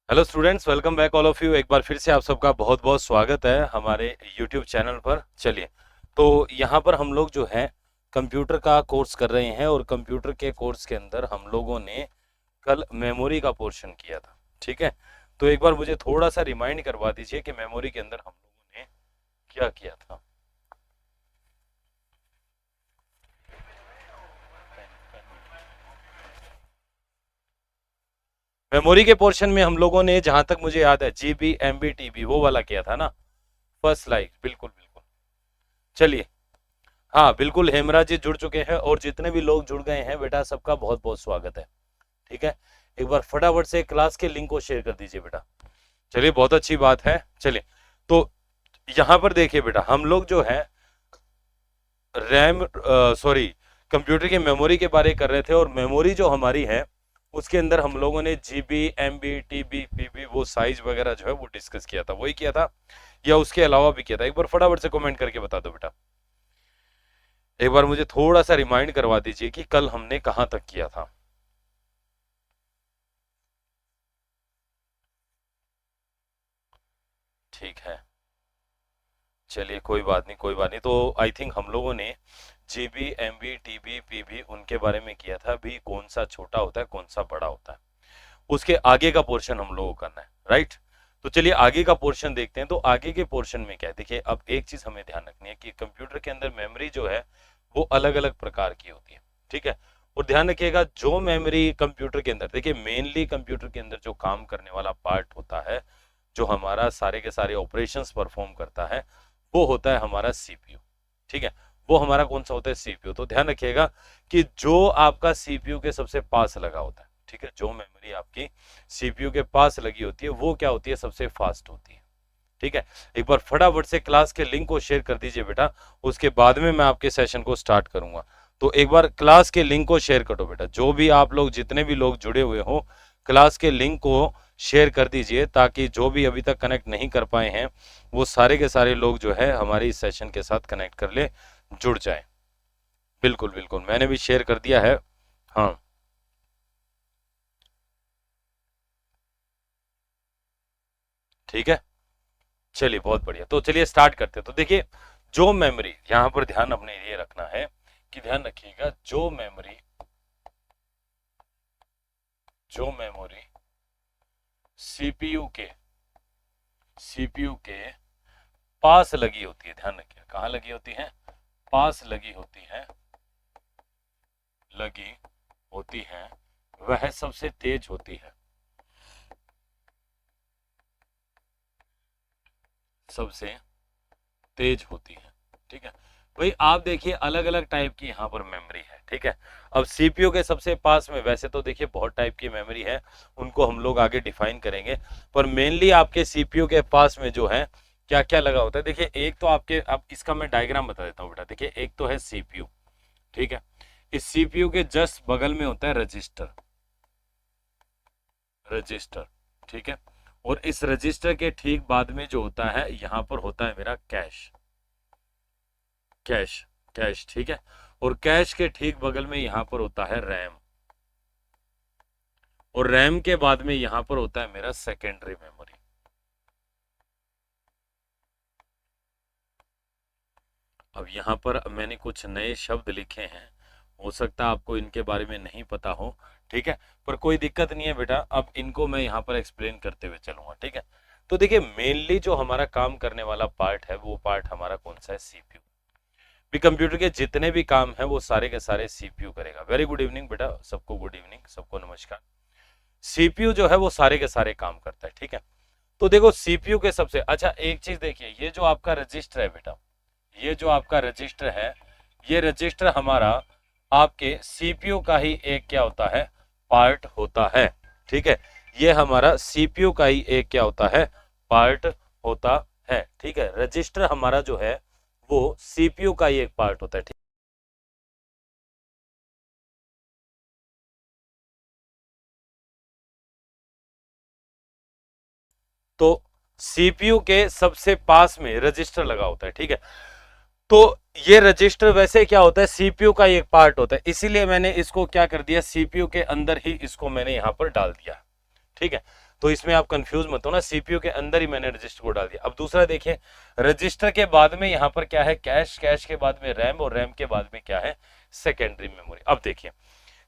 Hello students, welcome back all of you. एक बार फिर से आप सबका बहुत बहुत स्वागत है हमारे यूट्यूब चैनल पर। चलिए, तो यहाँ पर हम लोग जो है कंप्यूटर का कोर्स कर रहे हैं और कंप्यूटर के कोर्स के अंदर हम लोगों ने कल मेमोरी का पोर्शन किया था। ठीक है, तो एक बार मुझे थोड़ा सा रिमाइंड करवा दीजिए कि मेमोरी के अंदर हम लोगों ने क्या किया था। मेमोरी के पोर्शन में हम लोगों ने, जहां तक मुझे याद है, जीबी, एमबी, टीबी वो वाला किया था ना। फर्स्ट स्लाइड, बिल्कुल बिल्कुल। चलिए, हाँ बिल्कुल, हेमराज जी जुड़ चुके हैं और जितने भी लोग जुड़ गए हैं बेटा, सबका बहुत बहुत स्वागत है। ठीक है, एक बार फटाफट से क्लास के लिंक को शेयर कर दीजिए बेटा। चलिए, बहुत अच्छी बात है। चलिए, तो यहाँ पर देखिए बेटा, हम लोग जो है रैम सॉरी कंप्यूटर की मेमोरी के बारे कर रहे थे, और मेमोरी जो हमारी है उसके अंदर हम लोगों ने जीबी, एमबी, टीबी, पीबी वो साइज वगैरह जो है वो डिस्कस किया था। वही किया था या उसके अलावा भी किया था? एक बार फटाफट से कमेंट करके बता दो बेटा। एक बार मुझे थोड़ा सा रिमाइंड करवा दीजिए कि कल हमने कहां तक किया था। ठीक है, चलिए कोई बात नहीं, कोई बात नहीं। तो आई थिंक हम लोगों ने जीबी, एमबी, टीबी, पीबी उनके बारे में किया था भी, कौन सा छोटा होता है कौन सा बड़ा होता है। उसके आगे का पोर्शन हम लोगों को करना है, राइट। तो चलिए आगे का पोर्शन देखते हैं। तो आगे के पोर्शन में क्या है, देखिए अब एक चीज हमें ध्यान रखनी है कि कंप्यूटर के अंदर मेमोरी जो है वो अलग अलग प्रकार की होती है। ठीक है, और ध्यान रखिएगा, जो मेमोरी कंप्यूटर के अंदर, देखिए मेनली कंप्यूटर के अंदर जो काम करने वाला पार्ट होता है, जो हमारा सारे के सारे ऑपरेशंस परफॉर्म करता है, वो होता है हमारा सीपीयू। ठीक है, वो हमारा कौन सा होता है? सीपीयू। तो ध्यान रखिएगा कि जो आपका सीपीयू के सबसे पास लगा होता है, ठीक है, जो मेमोरी आपकी सीपीयू के पास लगी होती है वो क्या होती है? सबसे फास्ट होती है। ठीक है, एक बार फटाफट से क्लास के लिंक को शेयर कर दीजिए बेटा, उसके बाद में मैं आपके सेशन को स्टार्ट करूंगा। तो एक बार क्लास के लिंक को शेयर करो बेटा, जो भी आप लोग, जितने भी लोग जुड़े हुए हो, क्लास के लिंक को शेयर कर दीजिए, ताकि जो भी अभी तक कनेक्ट नहीं कर पाए हैं वो सारे के सारे लोग जो है हमारे इस सेशन के साथ कनेक्ट कर ले, जुड़ जाए। बिल्कुल बिल्कुल, मैंने भी शेयर कर दिया है। हाँ, ठीक है, चलिए बहुत बढ़िया। तो चलिए स्टार्ट करते हैं। तो देखिए, जो मेमोरी, यहां पर ध्यान अपने ये रखना है कि ध्यान रखिएगा, जो मेमोरी सीपीयू के पास लगी होती है, ध्यान रखिए कहाँ लगी होती है? पास लगी होती है, लगी होती है, वह सबसे तेज होती है, सबसे तेज होती है। ठीक है भाई, आप देखिए अलग अलग टाइप की यहाँ पर मेमोरी है। ठीक है, अब सीपीयू के सबसे पास में वैसे तो देखिए बहुत टाइप की मेमोरी है, उनको हम लोग आगे डिफाइन करेंगे, पर मेनली आपके सीपीयू के पास में जो है क्या क्या लगा होता है, देखिए एक तो आपके, अब इसका मैं डायग्राम बता देता हूँ बेटा। देखिए एक तो है सीपीयू, ठीक है, इस सीपीयू के जस्ट बगल में होता है रजिस्टर, रजिस्टर, ठीक है, और इस रजिस्टर के ठीक बाद में जो होता है, यहाँ पर होता है मेरा कैश, कैश, कैश, ठीक है, और कैश के ठीक बगल में यहां पर होता है रैम, और रैम के बाद में यहां पर होता है मेरा सेकेंडरी मेमोरी। अब यहां पर मैंने कुछ नए शब्द लिखे हैं, हो सकता है आपको इनके बारे में नहीं पता हो, ठीक है, पर कोई दिक्कत नहीं है बेटा, अब इनको मैं यहाँ पर एक्सप्लेन करते हुए चलूंगा। ठीक है, तो देखिए मेनली जो हमारा काम करने वाला पार्ट है, वो पार्ट हमारा कौन सा है? सीपीयू। भी कंप्यूटर के जितने भी काम है वो सारे के सारे सीपीयू करेगा। वेरी गुड इवनिंग बेटा, सबको गुड इवनिंग, सबको नमस्कार। सीपीयू जो है वो सारे के सारे काम करता है। ठीक है, तो देखो सीपीयू के सबसे अच्छा एक चीज देखिए, ये जो आपका रजिस्टर है बेटा, ये जो आपका रजिस्टर है, ये रजिस्टर हमारा आपके सीपीयू का ही एक क्या होता है? पार्ट होता है। ठीक है, ये हमारा सीपीयू का ही एक क्या होता है? पार्ट होता है। ठीक है, रजिस्टर हमारा जो है वो सीपीयू का ही एक पार्ट होता है। तो सीपीयू के सबसे पास में रजिस्टर लगा होता है। ठीक है, तो ये रजिस्टर वैसे क्या होता है? सीपीयू का एक पार्ट होता है, इसीलिए मैंने इसको क्या कर दिया, सीपीयू के अंदर ही इसको मैंने यहां पर डाल दिया। ठीक है, तो इसमें आप कंफ्यूज मत हो ना, सीपीयू के अंदर ही मैंने रजिस्टर को डाल दिया। अब दूसरा देखिए, रजिस्टर के बाद में यहाँ पर क्या है, कैश, कैश के बाद में रैम, और रैम के बाद में क्या है, सेकेंडरी मेमोरी। अब देखिए,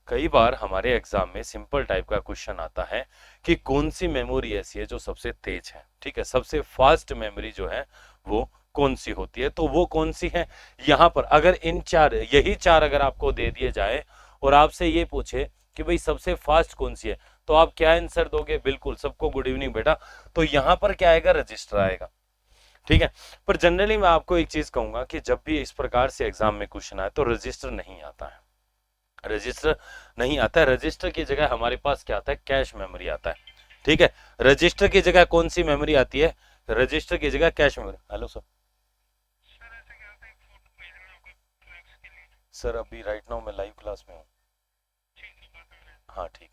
कई बार हमारे एग्जाम में सिंपल टाइप का क्वेश्चन आता है कि कौन सी मेमोरी ऐसी है जो सबसे तेज है, ठीक है, सबसे फास्ट मेमोरी जो है वो कौन सी होती है, तो वो कौन सी है। यहाँ पर अगर इन चार, यही चार अगर आपको दे दिए जाए और आपसे ये पूछे कि भाई सबसे फास्ट कौन सी है, तो आप क्या आंसर दोगे। बिल्कुल, सबको गुड इवनिंग बेटा। तो यहाँ पर क्या आएगा, रजिस्टर आएगा, ठीक है। पर जनरली मैं आपको एक चीज कहूंगा कि जब भी इस प्रकार से एग्जाम में क्वेश्चन आए तो रजिस्टर नहीं आता है, रजिस्टर नहीं आता है। रजिस्टर की जगह हमारे पास क्या आता है, कैश मेमोरी आता है, ठीक है। रजिस्टर की जगह कौन सी मेमोरी आती है, रजिस्टर की जगह cache memory. Hello sir, sir अभी राइट नाउ मैं लाइव क्लास में हूँ। हाँ ठीक।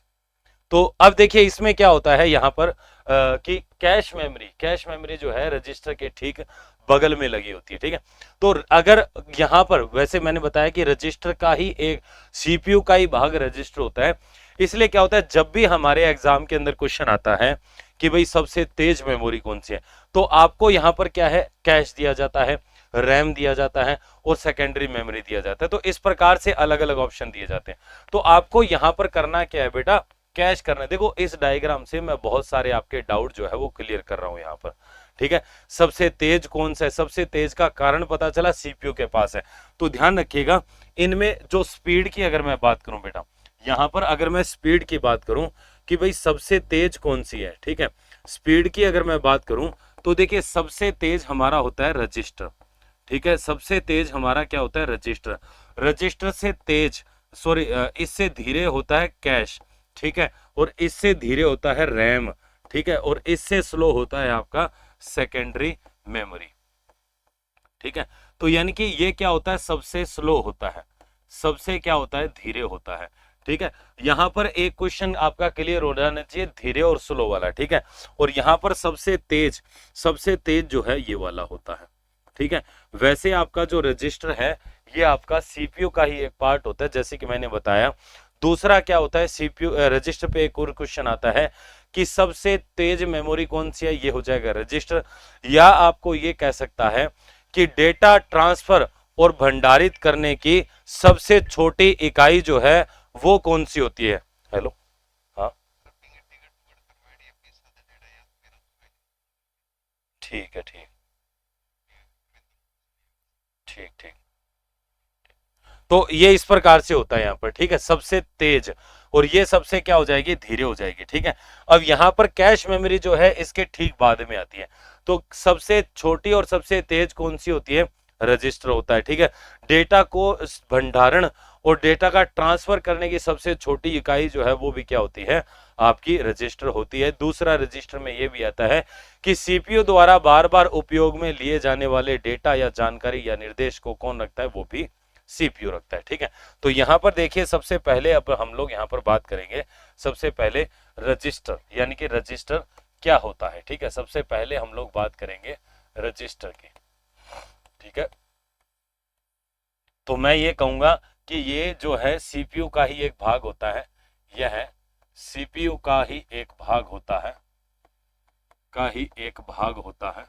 तो अब देखिए इसमें क्या होता है यहाँ पर कि कैश मेमोरी जो है रजिस्टर के ठीक बगल में लगी होती है, ठीक है। तो अगर यहाँ पर, वैसे मैंने बताया कि रजिस्टर का ही एक, सीपीयू का ही भाग रजिस्टर होता है, इसलिए क्या होता है जब भी हमारे एग्जाम के अंदर क्वेश्चन आता है कि भाई सबसे तेज मेमोरी कौन सी है, तो आपको यहाँ पर क्या है, कैश दिया जाता है, रैम दिया जाता है और सेकेंडरी मेमोरी दिया जाता है। तो इस प्रकार से अलग अलग ऑप्शन दिए जाते हैं। तो आपको यहाँ पर करना क्या है बेटा, कैश करना है। देखो इस डायग्राम से मैं बहुत सारे आपके डाउट जो है वो क्लियर कर रहा हूं यहाँ पर, ठीक है। सबसे तेज कौन सा है, सबसे तेज का कारण पता चला सीपीयू के पास है। तो ध्यान रखिएगा, इनमें जो स्पीड की अगर मैं बात करूं बेटा, यहाँ पर अगर मैं स्पीड की बात करूं कि भाई सबसे तेज कौन सी है, ठीक है, स्पीड की अगर मैं बात करूं तो देखिए सबसे तेज हमारा होता है रजिस्टर, ठीक है। सबसे तेज हमारा क्या होता है, रजिस्टर। रजिस्टर से तेज, सॉरी, इससे धीरे होता है कैश, ठीक है, और इससे धीरे होता है रैम, ठीक है, और इससे स्लो होता है आपका सेकेंडरी मेमोरी, ठीक है। तो यानी कि ये क्या होता है, सबसे स्लो होता है, सबसे क्या होता है, धीरे होता है, ठीक है। यहां पर एक क्वेश्चन आपका क्लियर हो जाना चाहिए, धीरे और स्लो वाला, ठीक है। और यहां पर सबसे तेज जो है ये वाला होता है, ठीक है। वैसे आपका जो रजिस्टर है ये आपका सीपीयू का ही एक पार्ट होता है, जैसे कि मैंने बताया। दूसरा क्या होता है, सीपीयू रजिस्टर पे एक और क्वेश्चन आता है कि सबसे तेज मेमोरी कौन सी है, ये हो जाएगा रजिस्टर। या आपको ये कह सकता है कि डेटा ट्रांसफर और भंडारित करने की सबसे छोटी इकाई जो है वो कौन सी होती है। हेलो, हाँ ठीक है, ठीक ठीक ठीक। तो ये इस प्रकार से होता है यहाँ पर, ठीक है, सबसे तेज, और ये सबसे क्या हो जाएगी, धीरे हो जाएगी, ठीक है। अब यहाँ पर कैश मेमोरी जो है इसके ठीक बाद में आती है। तो सबसे छोटी और सबसे तेज कौन सी होती है, रजिस्टर होता है, ठीक है। डेटा को भंडारण और डेटा का ट्रांसफर करने की सबसे छोटी इकाई जो है वो भी क्या होती है, आपकी रजिस्टर होती है। दूसरा रजिस्टर में ये भी आता है कि सीपीयू द्वारा बार बार उपयोग में लिए जाने वाले डेटा या जानकारी या निर्देश को कौन रखता है, वो भी सीपीयू रखता है, ठीक है। तो यहां पर देखिए सबसे पहले अब हम लोग यहां पर बात करेंगे सबसे पहले रजिस्टर, यानी कि रजिस्टर क्या होता है, ठीक है। सबसे पहले हम लोग बात करेंगे रजिस्टर की, ठीक है। तो मैं ये कहूंगा कि ये जो है सीपीयू का ही एक भाग होता है, यह है सीपीयू का ही एक भाग होता है, का ही एक भाग होता है,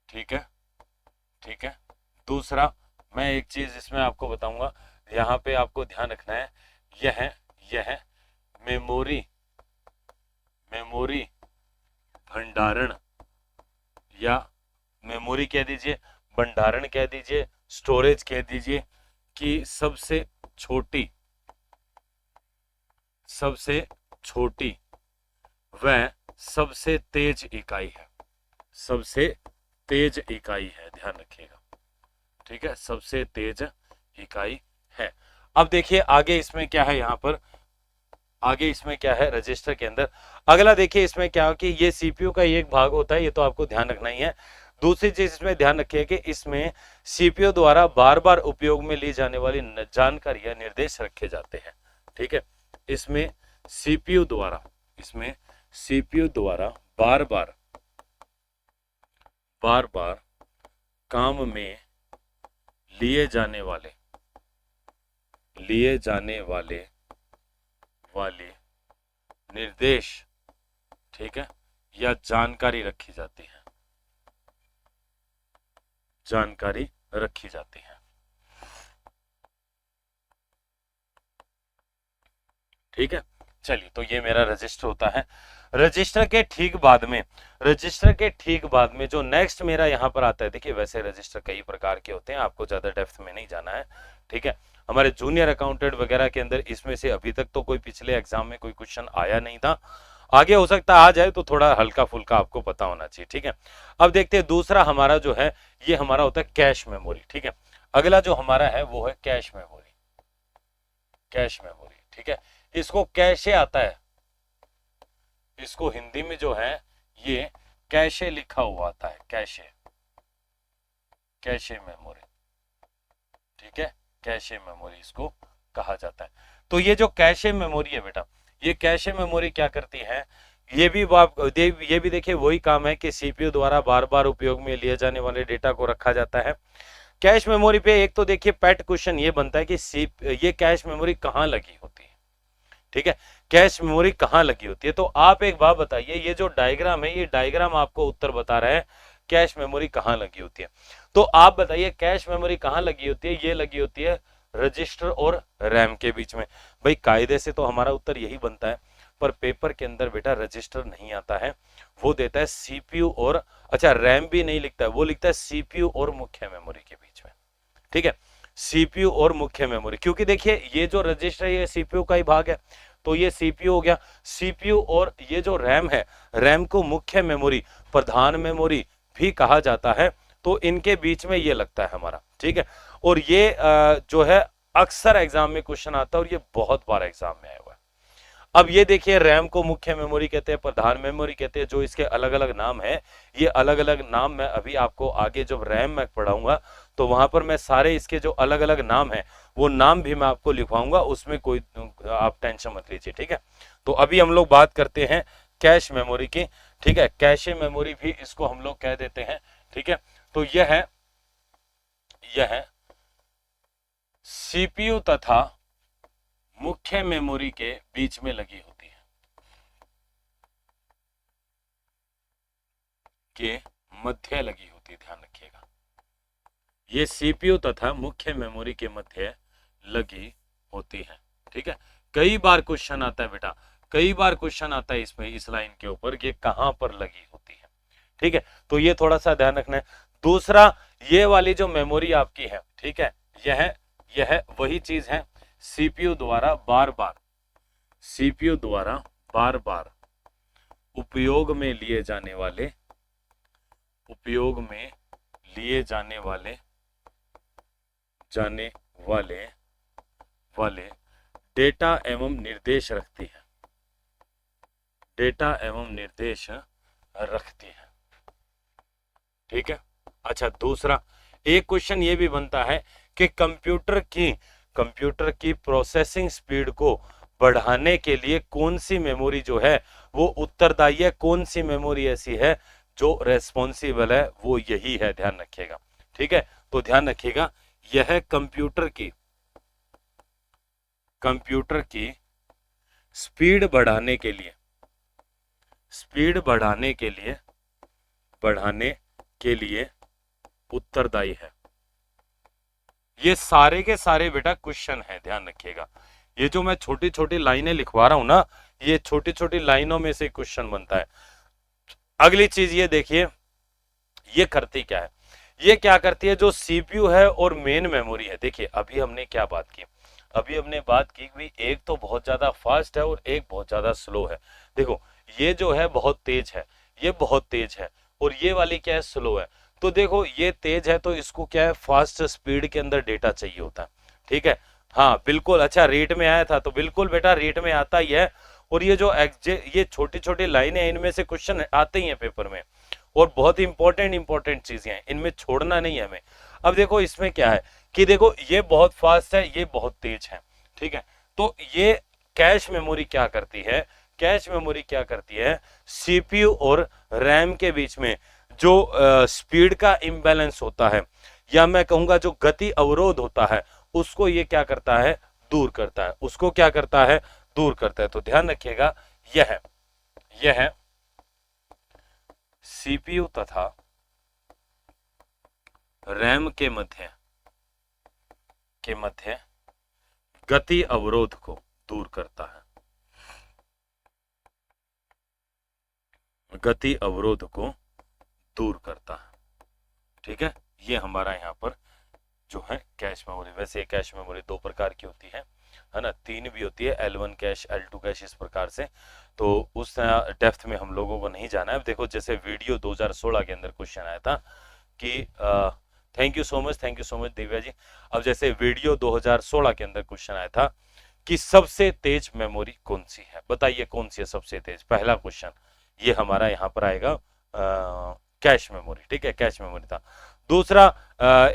ठीक है, ठीक है। दूसरा मैं एक चीज इसमें आपको बताऊंगा, यहाँ पे आपको ध्यान रखना है, यह मेमोरी, मेमोरी भंडारण, या मेमोरी कह दीजिए, भंडारण कह दीजिए, स्टोरेज कह दीजिए, कि सबसे छोटी वह सबसे तेज इकाई है, सबसे तेज इकाई है, ध्यान रखिएगा, ठीक है, सबसे तेज इकाई है। अब देखिए आगे इसमें क्या है, यहाँ पर आगे इसमें क्या है रजिस्टर के अंदर, अगला देखिए इसमें क्या हो कि ये सीपीयू का एक भाग होता है, ये तो आपको ध्यान रखना ही है। दूसरी चीज इसमें ध्यान रखिए कि इसमें सीपीयू द्वारा बार बार उपयोग में ली जाने वाली जानकारी या निर्देश रखे जाते हैं, ठीक है। इसमें सीपीयू द्वारा, इसमें सीपीयू द्वारा बार बार काम में लिए जाने वाले निर्देश ठीक है, या जानकारी रखी जाती है, जानकारी रखी जाती है। ठीक है, चलिए, तो ये मेरा रजिस्टर होता है। रजिस्टर के ठीक बाद में, रजिस्टर के ठीक बाद में जो नेक्स्ट मेरा यहाँ पर आता है, देखिए वैसे रजिस्टर कई प्रकार के होते हैं, आपको ज्यादा डेप्थ में नहीं जाना है। ठीक है, हमारे जूनियर अकाउंटेंट वगैरह के अंदर इसमें से अभी तक तो कोई पिछले एग्जाम में कोई क्वेश्चन आया नहीं था, आगे हो सकता है आ जाए, तो थोड़ा हल्का फुल्का आपको पता होना चाहिए। ठीक है, अब देखते हैं दूसरा हमारा जो है, ये हमारा होता है कैश मेमोरी। ठीक है, अगला जो हमारा है वो है कैश मेमोरी, कैश मेमोरी। ठीक है, इसको कैशे आता है, इसको हिंदी में जो है ये कैशे लिखा हुआ आता है, कैशे, कैशे मेमोरी। ठीक है, कैशे मेमोरी इसको कहा जाता है। तो ये जो कैशे मेमोरी है बेटा, ये कैशे मेमोरी क्या करती है, ये भी देखिए वही काम है कि सीपीयू द्वारा बार बार उपयोग में लिए जाने वाले डेटा को रखा जाता है। कैश मेमोरी पे एक तो देखिए पेट क्वेश्चन ये बनता है कि ये कैश मेमोरी कहाँ लगी होती है। ठीक है, कैश मेमोरी कहाँ लगी होती है, तो आप एक बात बताइए, ये जो डायग्राम है, ये डायग्राम आपको उत्तर बता रहा है कैश मेमोरी कहाँ लगी होती है। तो आप बताइए कैश मेमोरी कहाँ लगी होती है, ये लगी होती है रजिस्टर और रैम के बीच में। भाई कायदे से तो हमारा उत्तर यही बनता है, पर पेपर के अंदर बेटा रजिस्टर नहीं आता है, वो देता है सीपीयू और, अच्छा रैम भी नहीं लिखता है, वो लिखता है सीपीयू और मुख्य मेमोरी के बीच में। ठीक है, सीपीयू और मुख्य मेमोरी, क्योंकि देखिए ये जो रजिस्टर है ये सीपीयू का ही भाग है, तो ये सीपीयू हो गया। सीपीयू और ये जो रैम है, रैम को मुख्य मेमोरी, प्रधान मेमोरी भी कहा जाता है, तो इनके बीच में ये लगता है हमारा। ठीक है, और ये जो है अक्सर एग्जाम में क्वेश्चन आता है, और ये बहुत बार एग्जाम में आया हुआ है। अब ये देखिए रैम को मुख्य मेमोरी कहते हैं, प्रधान मेमोरी कहते हैं, जो इसके अलग अलग नाम है, ये अलग अलग नाम मैं अभी आपको आगे जब रैम मैं पढ़ाऊंगा तो वहां पर मैं सारे इसके जो अलग अलग नाम है वो नाम भी मैं आपको लिखवाऊंगा, उसमें कोई आप टेंशन मत लीजिए। ठीक है, तो अभी हम लोग बात करते हैं कैश मेमोरी की। ठीक है, कैशे मेमोरी भी इसको हम लोग कह देते हैं। ठीक है, तो यह है सीपीयू तथा मुख्य मेमोरी के बीच में लगी होती है, के मध्य लगी होती है, ध्यान रखिएगा, ये सीपीयू तथा मुख्य मेमोरी के मध्य लगी होती है। ठीक है, कई बार क्वेश्चन आता है बेटा, कई बार क्वेश्चन आता है इसमें, इस लाइन के ऊपर ये कहां पर लगी होती है। ठीक है, तो ये थोड़ा सा ध्यान रखना है। दूसरा, ये वाली जो मेमोरी आपकी है, ठीक है, यह वही चीज है, सीपीयू द्वारा बार बार, सीपीयू द्वारा बार बार उपयोग में लिए जाने वाले, उपयोग में लिए जाने वाले डेटा एवं निर्देश रखती है, डेटा एवं निर्देश रखती है। ठीक है, अच्छा दूसरा एक क्वेश्चन ये भी बनता है कि कंप्यूटर की प्रोसेसिंग स्पीड को बढ़ाने के लिए कौन सी मेमोरी जो है वो उत्तरदायी है, कौन सी मेमोरी ऐसी है जो रेस्पॉन्सिबल है, वो यही है, ध्यान रखिएगा। ठीक है, तो ध्यान रखिएगा, यह कंप्यूटर की स्पीड बढ़ाने के लिए उत्तरदायी है। ये सारे के सारे बेटा क्वेश्चन है, ध्यान रखिएगा। ये जो मैं छोटी छोटी लाइनें लिखवा रहा हूं ना, ये छोटी छोटी लाइनों में से क्वेश्चन बनता है। अगली चीज ये देखिए, ये करती क्या है, ये क्या करती है, जो सीपीयू है और मेन मेमोरी है। देखिए अभी हमने क्या बात की, अभी हमने बात की कि एक तो बहुत ज्यादा फास्ट है और एक बहुत ज्यादा स्लो है। देखो ये जो है बहुत तेज है, ये बहुत तेज है, और ये वाली क्या है, स्लो है। तो देखो ये तेज है तो इसको क्या है, फास्ट स्पीड के अंदर डेटा चाहिए होता है। ठीक है, हाँ बिल्कुल, अच्छा रेट में आया था, तो बिल्कुल बेटा रेट में आता ही है। और ये जो ये छोटी छोटी लाइनें हैं, इनमें से क्वेश्चन आते ही हैं पेपर में, और बहुत इंपॉर्टेंट चीजें हैं, इनमें छोड़ना नहीं है हमें। अब देखो इसमें क्या है कि देखो ये बहुत फास्ट है, ये बहुत तेज है। ठीक है, तो ये कैश मेमोरी क्या करती है, कैश मेमोरी क्या करती है, सीपीयू और रैम के बीच में जो स्पीड का इंबैलेंस होता है, या मैं कहूंगा जो गति अवरोध होता है, उसको ये क्या करता है, दूर करता है, उसको क्या करता है, दूर करता है। तो ध्यान रखिएगा, यह सीपीयू तथा रैम के मध्य गति अवरोध को दूर करता है, गति अवरोध को दूर करता है। ठीक है, ये हमारा यहाँ पर जो है कैश मेमोरी। वैसे कैश मेमोरी दो प्रकार की होती है ना, तीन भी होती है, L1 कैश, L2 कैश, इस प्रकार से। तो उस डेप्थ में हम लोगों को नहीं जाना है। देखो जैसे वीडियो 2016 के अंदर क्वेश्चन आया था कि thank you so much Divya ji. अब जैसे वीडियो 2016 के अंदर क्वेश्चन आया था कि सबसे तेज मेमोरी कौन सी है, बताइए कौन सी है सबसे तेज। पहला क्वेश्चन ये हमारा यहाँ पर आएगा कैश मेमोरी। ठीक है, कैश मेमोरी था। दूसरा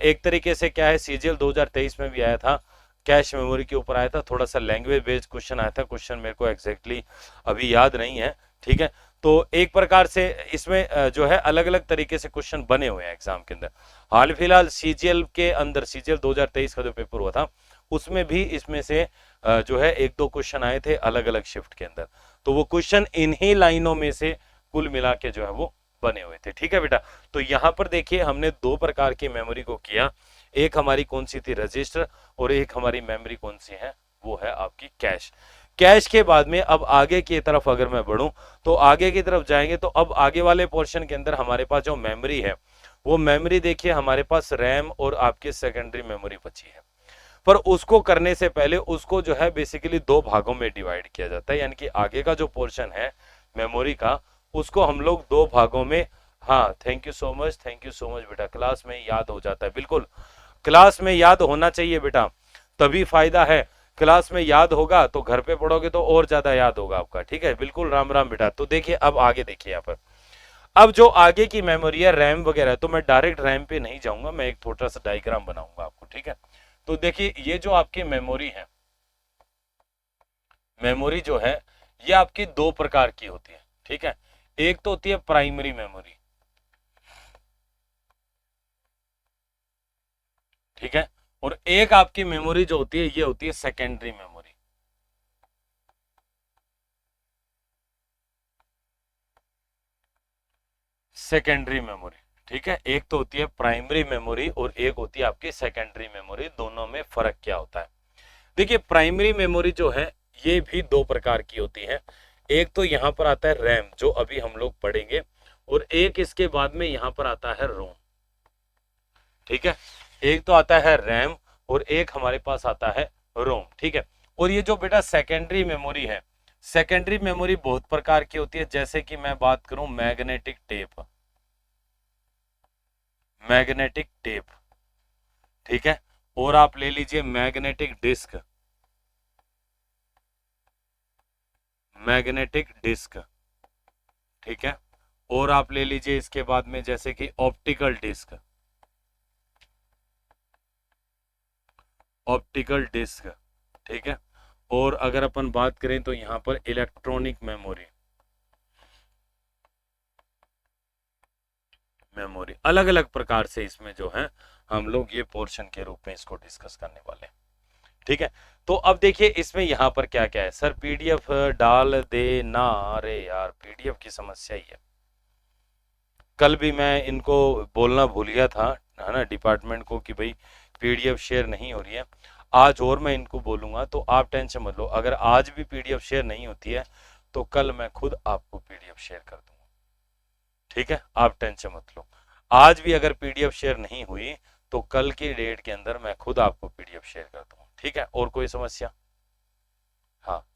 एक तरीके से क्या है, सीजीएल 2023 में भी आया था, कैश मेमोरी के ऊपर आया था, थोड़ा सा लैंग्वेज बेस्ड क्वेश्चन आया था। क्वेश्चन मेरे को एग्जैक्टली अभी याद नहीं है। ठीक है, तो एक प्रकार से इसमें जो है अलग अलग तरीके से क्वेश्चन बने हुए हैं एग्जाम के अंदर। हाल फिलहाल सीजीएल के अंदर, सीजीएल 2023 का जो पेपर हुआ था उसमें भी इसमें से जो है एक दो क्वेश्चन आए थे अलग अलग शिफ्ट के अंदर। तो वो क्वेश्चन इन्हीं लाइनों में से कुल मिला के जो है वो बने हुए थे। ठीक है बेटा, तो यहां पर देखिए हमने दो प्रकार की मेमोरी को किया। एक हमारी कौन सी थी, रजिस्टर, और एक हमारी मेमोरी कौन सी है, वो है आपकी कैश। कैश के बाद में अब आगे की तरफ अगर मैं बढ़ूं तो आगे की तरफ जाएंगे तो अब आगे वाले पोर्शन के अंदर हमारे पास जो मेमोरी है वो मेमोरी देखिए हमारे पास रैम और आपकी सेकेंडरी मेमोरी बची है। पर उसको करने से पहले उसको जो है बेसिकली दो भागों में डिवाइड किया जाता है, यानी कि आगे का जो पोर्शन है मेमोरी का उसको हम लोग दो भागों में, हाँ थैंक यू सो मच बेटा, क्लास में याद हो जाता है। बिल्कुल क्लास में याद होना चाहिए बेटा, तभी फायदा है। क्लास में याद होगा तो घर पे पढ़ोगे तो और ज्यादा याद होगा आपका। ठीक है, बिल्कुल राम राम बेटा। तो देखिए अब आगे देखिए यहाँ पर, अब जो आगे की मेमोरी है रैम वगैरह, तो मैं डायरेक्ट रैम पे नहीं जाऊंगा, मैं एक छोटा सा डायग्राम बनाऊंगा आपको। ठीक है, तो देखिए ये जो आपकी मेमोरी है, मेमोरी जो है ये आपकी दो प्रकार की होती है। ठीक है, एक तो होती है प्राइमरी मेमोरी, ठीक है, और एक आपकी मेमोरी जो होती है ये होती है सेकेंडरी मेमोरी। सेकेंडरी मेमोरी, ठीक है, एक तो होती है प्राइमरी मेमोरी और एक होती है आपकी सेकेंडरी मेमोरी। दोनों में फर्क क्या होता है, देखिए प्राइमरी मेमोरी जो है ये भी दो प्रकार की होती है। एक तो यहाँ पर आता है रैम जो अभी हम लोग पढ़ेंगे, और एक इसके बाद में यहाँ पर आता है रोम। ठीक है, एक तो आता है रैम और एक हमारे पास आता है रोम। ठीक है, और ये जो बेटा सेकेंडरी मेमोरी है, सेकेंडरी मेमोरी बहुत प्रकार की होती है। जैसे कि मैं बात करूं मैग्नेटिक टेप, मैग्नेटिक टेप, ठीक है, और आप ले लीजिए मैग्नेटिक डिस्क, मैग्नेटिक डिस्क, ठीक है, और आप ले लीजिए इसके बाद में जैसे कि ऑप्टिकल डिस्क, ऑप्टिकल डिस्क, ठीक है, और अगर अपन बात करें तो यहां पर इलेक्ट्रॉनिक मेमोरी, मेमोरी अलग अलग प्रकार से इसमें जो है हम लोग ये पोर्शन के रूप में इसको डिस्कस करने वाले हैं। ठीक है, तो अब देखिए इसमें यहाँ पर क्या क्या है। सर पीडीएफ डाल दे ना, अरे यार पीडीएफ की समस्या ही है। कल भी मैं इनको बोलना भूल गया था, है ना, डिपार्टमेंट को कि भाई पीडीएफ शेयर नहीं हो रही है। आज और मैं इनको बोलूंगा, तो आप टेंशन मत लो। अगर आज भी पीडीएफ शेयर नहीं होती है तो कल मैं खुद आपको पीडीएफ शेयर कर दूंगा। ठीक है, आप टेंशन मत लो। आज भी अगर पीडीएफ शेयर नहीं हुई तो कल की डेट के अंदर मैं खुद आपको पीडीएफ शेयर कर दूंगा। ठीक है, और कोई समस्या? हाँ,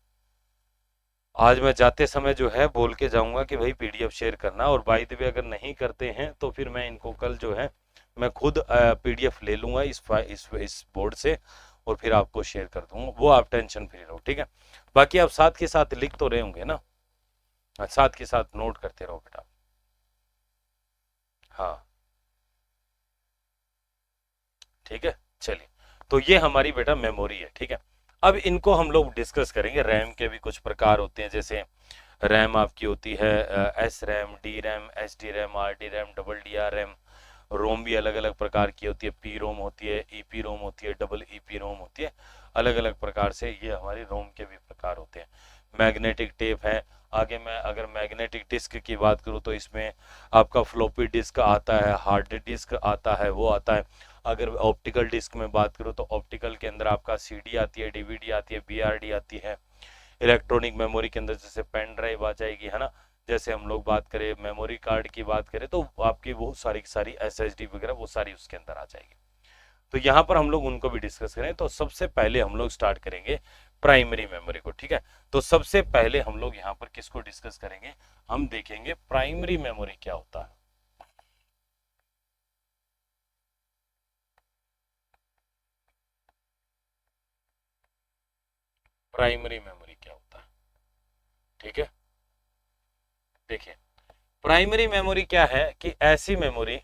आज मैं जाते समय जो है बोल के जाऊंगा कि भाई पीडीएफ शेयर करना, और बाय द वे अगर नहीं करते हैं तो फिर मैं इनको कल जो है मैं खुद पीडीएफ ले लूंगा इस बोर्ड से और फिर आपको शेयर कर दूंगा। वो आप टेंशन फ्री रहो। ठीक है, बाकी आप साथ के साथ लिख तो रहे होंगे ना, साथ के साथ नोट करते रहो बेटा। हाँ ठीक है, चलिए, तो ये हमारी बेटा मेमोरी है। ठीक है, अब इनको हम लोग डिस्कस करेंगे। रैम के भी कुछ प्रकार होते हैं, जैसे रैम आपकी होती है S RAM, D RAM, S D RAM, R D RAM, double D R RAM. ROM भी अलग अलग प्रकार की होती है, पी रोम होती है, ईपी रोम होती है, डबल ईपी रोम होती है। अलग अलग प्रकार से ये हमारी रोम के भी प्रकार होते हैं। मैग्नेटिक टेप है, आगे मैं अगर मैग्नेटिक डिस्क की बात करूँ तो इसमें आपका फ्लॉपी डिस्क आता है, हार्ड डिस्क आता है, वो आता है। अगर ऑप्टिकल डिस्क में बात करूँ तो ऑप्टिकल के अंदर आपका सीडी आती है, डीवीडी आती है, बीआरडी आती है। इलेक्ट्रॉनिक मेमोरी के अंदर जैसे पेन ड्राइव आ जाएगी, है ना। जैसे हम लोग बात करें मेमोरी कार्ड की बात करें तो आपकी वो सारी की सारी एसएसडी वगैरह वो सारी उसके अंदर आ जाएगी। तो यहाँ पर हम लोग उनको भी डिस्कस करें। तो सबसे पहले हम लोग स्टार्ट करेंगे प्राइमरी मेमोरी को, ठीक है। तो सबसे पहले हम लोग यहाँ पर किसको डिस्कस करेंगे, हम देखेंगे प्राइमरी मेमोरी क्या होता है। प्राइमरी मेमोरी क्या होता है, ठीक है। देखिए प्राइमरी मेमोरी क्या है कि ऐसी मेमोरी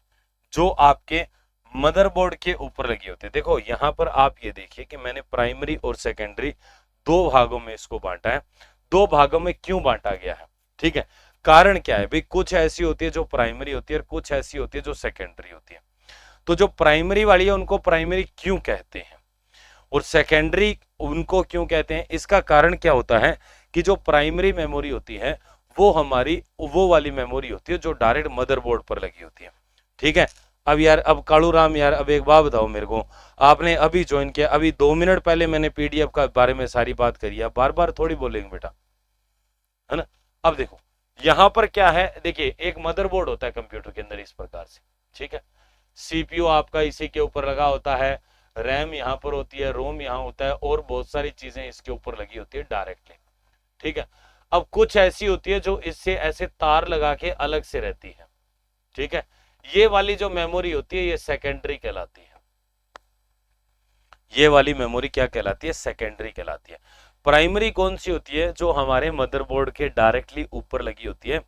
जो आपके मदरबोर्ड के ऊपर लगी होती है। देखो यहां पर आप ये देखिए कि मैंने प्राइमरी और सेकेंडरी दो भागों में इसको बांटा है। दो भागों में क्यों बांटा गया है, ठीक है। कारण क्या है भाई, कुछ ऐसी होती है जो प्राइमरी होती है और कुछ ऐसी होती है जो सेकेंडरी होती है। तो जो प्राइमरी वाली है उनको प्राइमरी क्यों कहते हैं और सेकेंडरी उनको क्यों कहते हैं, इसका कारण क्या होता है कि जो प्राइमरी मेमोरी होती है वो हमारी वो वाली मेमोरी होती है जो डायरेक्ट मदरबोर्ड पर लगी होती है, ठीक है। अब यार, अब कालू राम यार, अब एक बात बताओ मेरे को, आपने अभी ज्वाइन किया, अभी 2 मिनट पहले मैंने पीडीएफ का बारे में सारी बात करी है, बार बार थोड़ी बोलेंगे बेटा, है ना। अब देखो यहां पर क्या है, देखिए एक मदरबोर्ड होता है कंप्यूटर के अंदर इस प्रकार से, ठीक है। सीपीयू आपका इसी के ऊपर लगा होता है, रैम यहाँ पर होती है, रोम यहाँ होता है और बहुत सारी चीजें इसके ऊपर लगी होती है डायरेक्टली, ठीक है। अब कुछ ऐसी होती है जो इससे ऐसे तार लगा के अलग से रहती है, ठीक है। ये वाली जो मेमोरी होती है ये सेकेंडरी कहलाती है। ये वाली मेमोरी क्या कहलाती है, सेकेंडरी कहलाती है। प्राइमरी कौन सी होती है, जो हमारे मदरबोर्ड के डायरेक्टली ऊपर लगी होती है,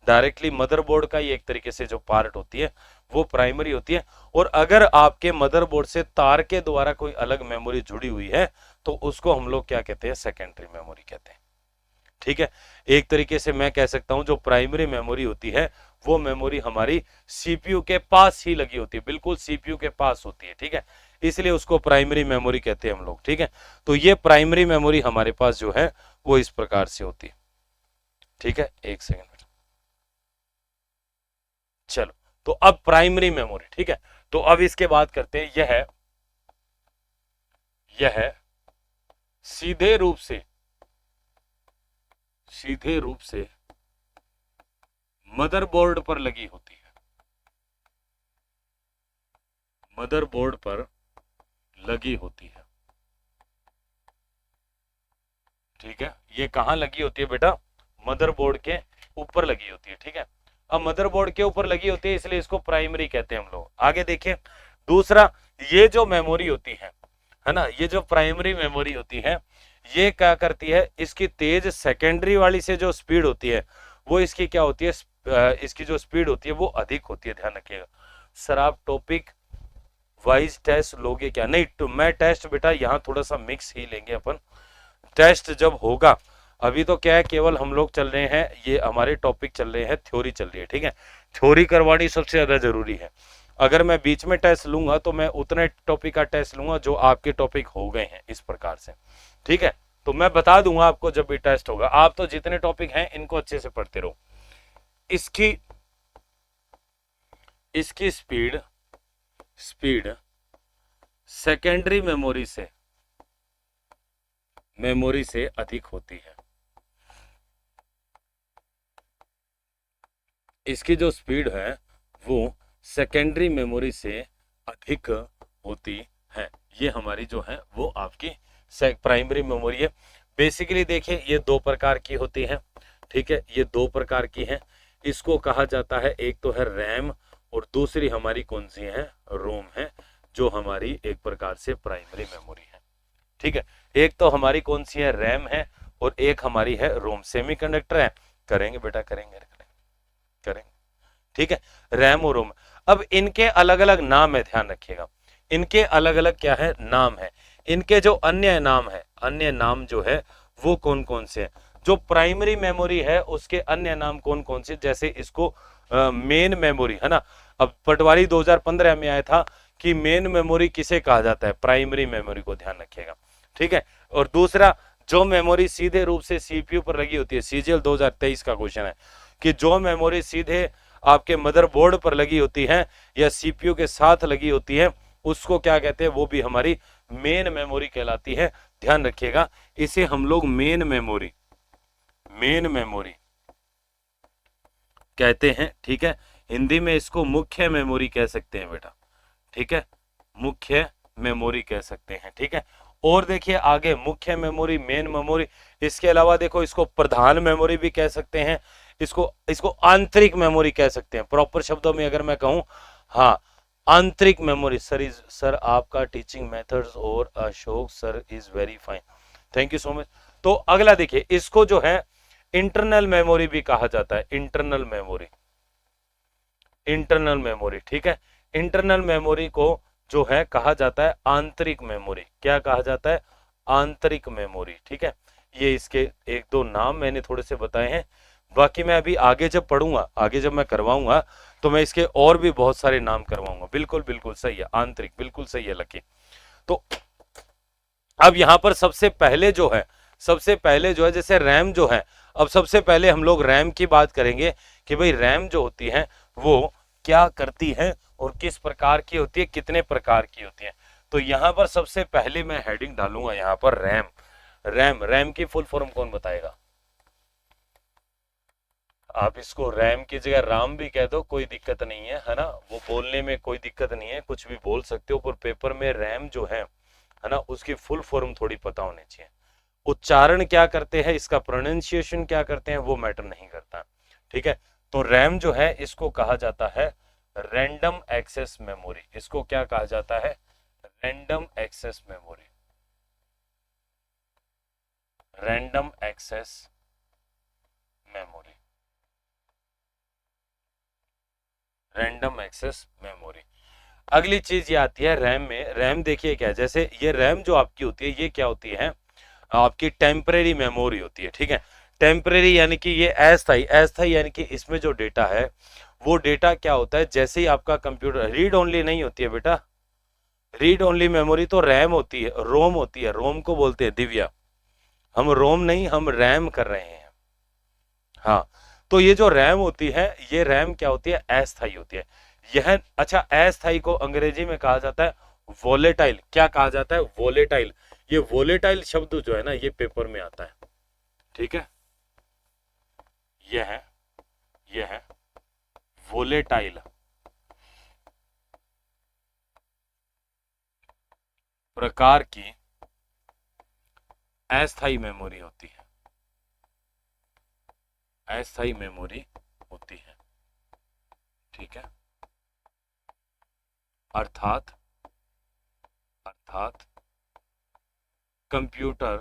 डायरेक्टली मदरबोर्ड का ये एक तरीके से जो पार्ट होती है वो प्राइमरी होती है। और अगर आपके मदरबोर्ड से तार के द्वारा कोई अलग मेमोरी जुड़ी हुई है तो उसको हम लोग क्या कहते हैं, सेकेंडरी मेमोरी कहते हैं, ठीक है। एक तरीके से मैं कह सकता हूं जो प्राइमरी मेमोरी होती है वो मेमोरी हमारी सीपीयू के पास ही लगी होती है, बिल्कुल सीपीयू के पास होती है, ठीक है। इसलिए उसको प्राइमरी मेमोरी कहते हैं हम लोग, ठीक है। तो ये प्राइमरी मेमोरी हमारे पास जो है वो इस प्रकार से होती है, ठीक है। एक सेकेंड, चलो। तो अब प्राइमरी मेमोरी, ठीक है। तो अब इसके बाद करते हैं, यह सीधे रूप से मदरबोर्ड पर लगी होती है, मदरबोर्ड पर लगी होती है, ठीक है। ये कहां लगी होती है बेटा, मदरबोर्ड के ऊपर लगी होती है, ठीक है। अब मदरबोर्ड के ऊपर लगी होती है इसलिए इसको प्राइमरी कहते हैं हम लोग। आगे देखिए दूसरा, ये जो मेमोरी होती है ना, ये जो प्राइमरी मेमोरी होती है ये क्या करती है, इसकी तेज सेकेंडरी वाली से जो स्पीड होती है वो इसकी क्या होती है, इसकी जो स्पीड होती है वो अधिक होती है। ध्यान रखिएगा सर, आप टॉपिक वाइज टेस्ट लोगे क्या, नहीं तो मैं टेस्ट बेटा यहाँ थोड़ा सा मिक्स ही लेंगे अपन। टेस्ट जब होगा, अभी तो क्या है केवल हम लोग चल रहे हैं, ये हमारे टॉपिक चल रहे हैं, थ्योरी चल रही है, ठीक है। थ्योरी करवानी सबसे ज्यादा जरूरी है। अगर मैं बीच में टेस्ट लूंगा तो मैं उतने टॉपिक का टेस्ट लूंगा जो आपके टॉपिक हो गए हैं इस प्रकार से, ठीक है। तो मैं बता दूंगा आपको जब भी टेस्ट होगा, आप तो जितने टॉपिक हैं इनको अच्छे से पढ़ते रहो। इसकी स्पीड सेकेंडरी मेमोरी से अधिक होती है। इसकी जो स्पीड है वो सेकेंडरी मेमोरी से अधिक होती है। ये हमारी जो है वो आपकी प्राइमरी मेमोरी है। बेसिकली देखिए ये दो प्रकार की होती है, ठीक है। ये दो प्रकार की है, इसको कहा जाता है, एक तो है रैम और दूसरी हमारी कौन सी है, रोम है, जो हमारी एक प्रकार से प्राइमरी मेमोरी है, ठीक है। एक तो हमारी कौन सी है, रैम है, और एक हमारी है रोम। सेमीकंडक्टर है, करेंगे बेटा करेंगे, ठीक है, रैम और रोम। अब इनके अलग अलग नाम है, ध्यान रखिएगा, इनके अलग अलग क्या है, नाम है। इनके जो अन्य नाम जो है वो कौन कौन से हैं, जो प्राइमरी मेमोरी है उसके अन्य नाम कौन कौन से, जैसे इसको मेन मेमोरी है ना। अब पटवारी 2015 में आया था कि मेन मेमोरी किसे कहा जाता है, प्राइमरी मेमोरी को, ध्यान रखिएगा, ठीक है। और दूसरा जो मेमोरी सीधे रूप से सीपीयू पर लगी होती है, सीजीएल 2023 का क्वेश्चन है कि जो मेमोरी सीधे आपके मदरबोर्ड पर लगी होती है या सीपीयू के साथ लगी होती है उसको क्या कहते हैं, वो भी हमारी मेन मेमोरी कहलाती है। ध्यान रखिएगा, इसे हम लोग मेन मेमोरी कहते हैं। ठीक है, हिंदी में इसको मुख्य मेमोरी कह सकते हैं बेटा। ठीक है, मुख्य मेमोरी कह सकते हैं। ठीक है, और देखिए आगे मुख्य मेमोरी, मेन मेमोरी, इसके अलावा देखो इसको प्रधान मेमोरी भी कह सकते हैं, इसको आंतरिक मेमोरी कह सकते हैं। प्रॉपर शब्दों में अगर मैं कहूं, हाँ आंतरिक मेमोरी। सर आपका टीचिंग मेथड्स और Ashok sir is very fine, thank you so much. तो अगला देखिए, इसको जो है इंटरनल मेमोरी भी कहा जाता है। इंटरनल मेमोरी, ठीक है। इंटरनल मेमोरी को जो है कहा जाता है आंतरिक मेमोरी। क्या कहा जाता है? आंतरिक मेमोरी। ठीक है, ये इसके एक दो नाम मैंने थोड़े से बताए हैं, बाकी मैं अभी आगे जब पढ़ूंगा, आगे जब मैं करवाऊंगा तो मैं इसके और भी बहुत सारे नाम करवाऊंगा। बिल्कुल बिल्कुल सही है, आंतरिक, बिल्कुल सही है लकी। तो अब यहां पर सबसे पहले जो है जैसे रैम जो है, अब सबसे पहले हम लोग रैम की बात करेंगे कि भाई रैम जो होती है वो क्या करती है और किस प्रकार की होती है, कितने प्रकार की होती है। तो यहां पर सबसे पहले मैं हेडिंग डालूंगा यहां पर रैम की फुल फॉर्म कौन बताएगा? आप इसको रैम की जगह राम भी कह दो, कोई दिक्कत नहीं है ना, वो बोलने में कोई दिक्कत नहीं है, कुछ भी बोल सकते हो, पर पेपर में रैम जो है ना, उसकी फुल फॉर्म थोड़ी पता होनी चाहिए। उच्चारण क्या करते हैं, इसका प्रोनाउंसिएशन क्या करते हैं, वो मैटर नहीं करता। ठीक है, तो रैम जो है इसको कहा जाता है रैंडम एक्सेस मेमोरी। इसको क्या कहा जाता है? Random access memory. Random access memory, random access memory. अगली चीज ये आती है रैम में। रैम देखिए क्या है, जैसे ये रैम जो आपकी होती है, ये क्या होती है? आपकी टेम्परेरी मेमोरी होती है। ठीक है, टेम्परेरी यानी कि ये अस्थायी यानी कि इसमें जो डेटा है वो डेटा क्या होता है, जैसे ही आपका कंप्यूटर, रीड ओनली नहीं होती है बेटा, रीड ओनली मेमोरी तो रैम होती है, रोम होती है, रोम को बोलते हैं दिव्या, हम रोम नहीं, हम रैम कर रहे हैं। हाँ, तो ये जो रैम होती है, ये रैम क्या होती है? अस्थायी होती है। यह अच्छा, अस्थायी को अंग्रेजी में कहा जाता है वोलेटाइल। क्या कहा जाता है? वोलेटाइल। ये वोलेटाइल शब्द जो है ना, ये पेपर में आता है। ठीक है, यह है वोलेटाइल प्रकार की अस्थायी मेमोरी होती है, अस्थायी मेमोरी होती है। ठीक है, अर्थात कंप्यूटर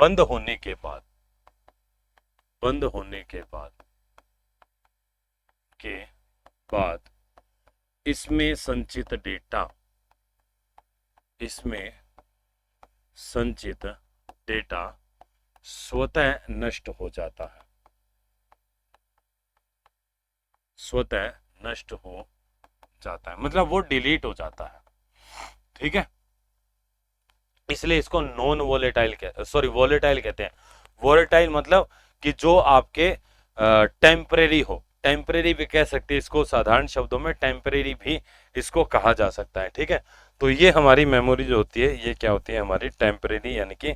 बंद होने के बाद इसमें संचित डेटा स्वतः नष्ट हो जाता है, मतलब वो डिलीट हो जाता है। ठीक है, इसलिए इसको नॉन वोलेटाइल वोलेटाइल कहते हैं। वोलेटाइल मतलब कि जो आपके टेम्परेरी हो, टेम्परेरी भी कह सकते हैं इसको, साधारण शब्दों में टेम्परेरी भी इसको कहा जा सकता है। ठीक है, तो ये हमारी मेमोरी जो होती है, ये क्या होती है? हमारी टेम्परेरी यानी कि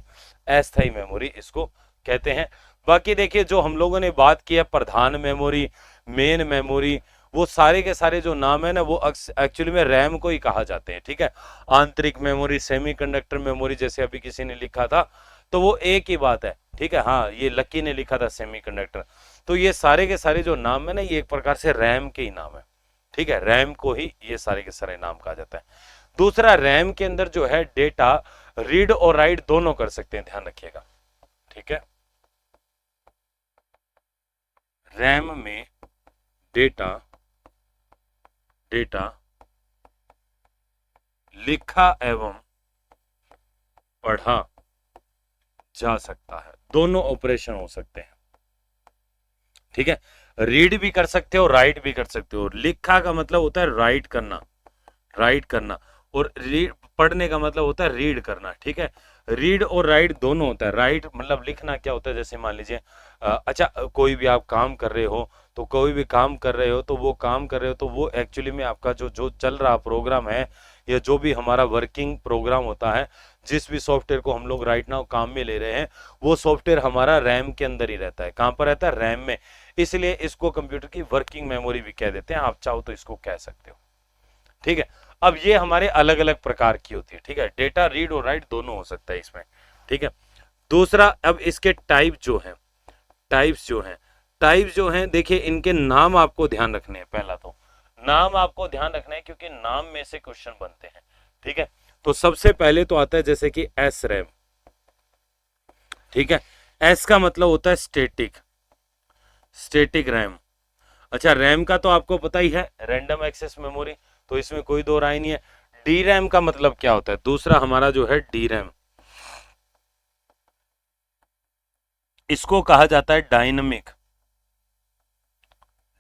अस्थायी मेमोरी इसको कहते हैं। बाकी देखिए, जो हम लोगों ने बात की है प्रधान मेमोरी, मेन मेमोरी, वो सारे के सारे जो नाम है ना, वो एक्चुअली में रैम को ही कहा जाते हैं। ठीक है, आंतरिक मेमोरी, सेमीकंडक्टर मेमोरी, जैसे अभी किसी ने लिखा था, तो वो एक ही बात है। ठीक है, हाँ ये लकी ने लिखा था सेमीकंडक्टर। तो ये सारे के सारे जो नाम है ना, ये एक प्रकार से रैम के ही नाम है। ठीक है, रैम को ही ये सारे के सारे नाम कहा जाता है। दूसरा, रैम के अंदर जो है डेटा रीड और राइट दोनों कर सकते हैं, ध्यान रखिएगा। ठीक है, रैम में डेटा लिखा एवं पढ़ा जा सकता है, दोनों ऑपरेशन हो सकते हैं। ठीक है, रीड भी कर सकते हो, राइट भी कर सकते हो। लिखा का मतलब होता है राइट करना, और रीड, पढ़ने का मतलब होता है रीड करना, ठीक है। रीड और राइट दोनों होता है। राइट मतलब लिखना क्या होता है, जैसे मान लीजिए अच्छा कोई भी आप काम कर रहे हो, तो कोई भी काम कर रहे हो तो वो काम कर रहे हो तो वो एक्चुअली में आपका जो जो चल रहा प्रोग्राम है, या जो भी हमारा वर्किंग प्रोग्राम होता है, जिस भी सॉफ्टवेयर को हम लोग राइट नाउ काम में ले रहे हैं, वो सॉफ्टवेयर हमारा रैम के अंदर ही रहता है। कहां पर रहता है? रैम में। इसलिए इसको कंप्यूटर की वर्किंग मेमोरी भी कह देते हैं, आप चाहो तो इसको कह सकते हो, ठीक है। अब ये हमारे अलग अलग प्रकार की होती है, ठीक है। डेटा रीड और राइट दोनों हो सकता है इसमें, ठीक है। दूसरा, अब इसके टाइप जो है, टाइप्स जो हैं देखिए, इनके नाम आपको ध्यान रखने हैं। पहला तो नाम आपको ध्यान रखना है, क्योंकि नाम में से क्वेश्चन बनते हैं, ठीक है। तो सबसे पहले तो आता है जैसे कि एस रैम, ठीक है। एस का मतलब होता है स्टेटिक रैम। अच्छा, रैम का तो आपको पता ही है, रैंडम एक्सेस मेमोरी, तो इसमें कोई दो राय नहीं है। डी रैम का मतलब क्या होता है? दूसरा हमारा जो है डी रैम, इसको कहा जाता है